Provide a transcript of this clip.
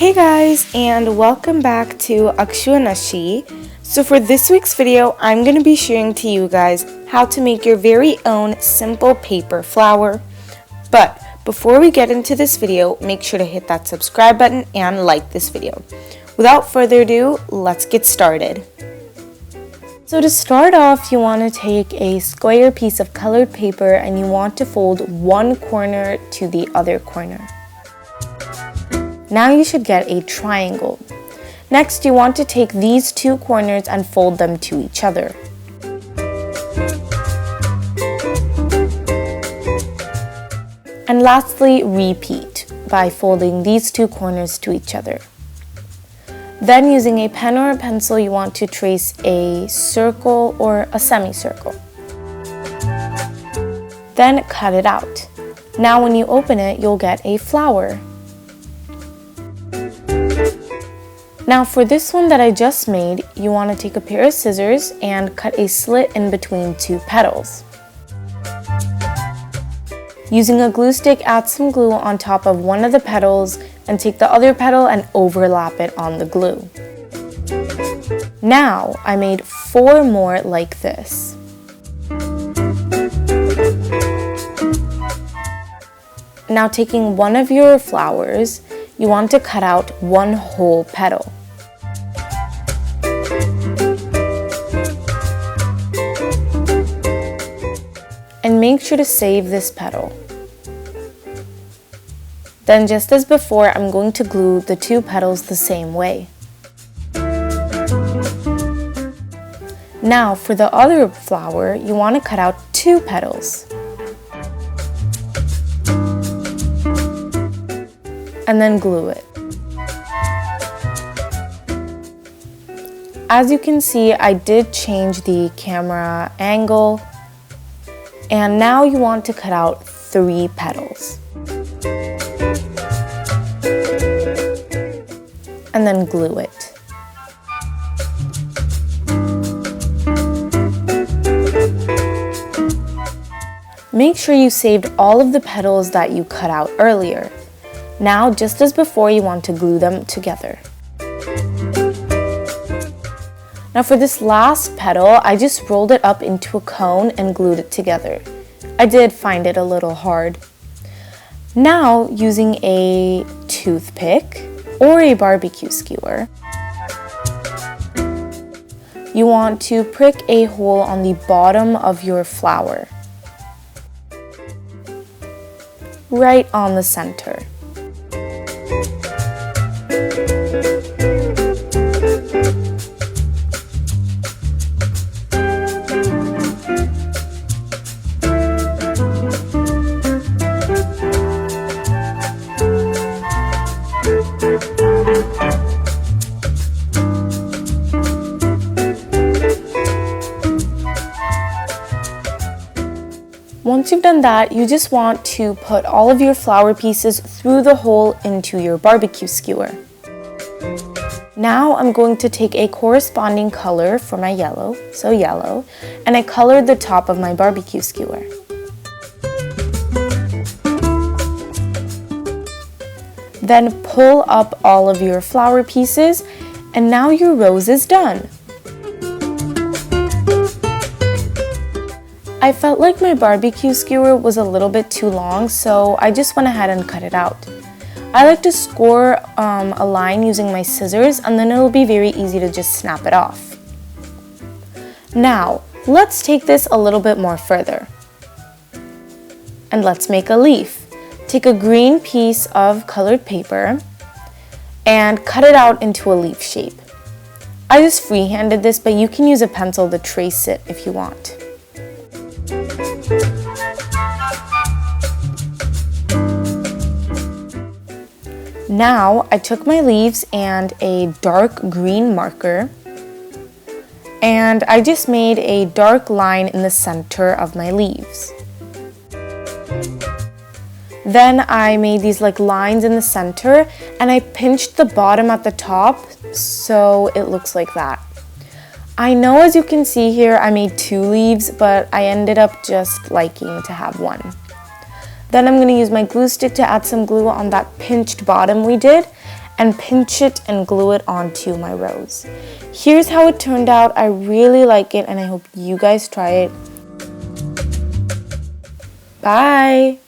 Hey guys, and welcome back to Akshwanashi. So for this week's video, I'm going to be sharing to you guys how to make your very own simple paper flower. But before we get into this video, make sure to hit that subscribe button and like this video. Without further ado, let's get started. So to start off, you want to take a square piece of colored paper and you want to fold one corner to the other corner. Now you should get a triangle. Next, you want to take these two corners and fold them to each other. And lastly, repeat by folding these two corners to each other. Then using a pen or a pencil, you want to trace a circle or a semicircle. Then cut it out. Now when you open it, you'll get a flower. Now for this one that I just made, you want to take a pair of scissors and cut a slit in between two petals. Using a glue stick, add some glue on top of one of the petals and take the other petal and overlap it on the glue. Now I made 4 more like this. Now taking one of your flowers, you want to cut out one whole petal. And make sure to save this petal. Then just as before, I'm going to glue the two petals the same way. Now for the other flower, you want to cut out 2 petals. And then glue it. As you can see, I did change the camera angle. And now you want to cut out 3 petals. And then glue it. Make sure you saved all of the petals that you cut out earlier. Now, just as before, you want to glue them together. Now for this last petal, I just rolled it up into a cone and glued it together. I did find it a little hard. Now, using a toothpick or a barbecue skewer, you want to prick a hole on the bottom of your flower, right on the center. Once you've done that, you just want to put all of your flower pieces through the hole into your barbecue skewer. Now I'm going to take a corresponding color for my yellow, so yellow, and I colored the top of my barbecue skewer. Then pull up all of your flower pieces, and now your rose is done. I felt like my barbecue skewer was a little bit too long, so I just went ahead and cut it out. I like to score a line using my scissors, and then it'll be very easy to just snap it off. Now, let's take this a little bit more further. And let's make a leaf. Take a green piece of colored paper and cut it out into a leaf shape. I just freehanded this, but you can use a pencil to trace it if you want. Now I took my leaves and a dark green marker and I just made a dark line in the center of my leaves. Then I made these like lines in the center and I pinched the bottom at the top so it looks like that. I know, as you can see here, I made 2 leaves, but I ended up just liking to have 1. Then I'm going to use my glue stick to add some glue on that pinched bottom we did, and pinch it and glue it onto my rose. Here's how it turned out. I really like it and I hope you guys try it. Bye!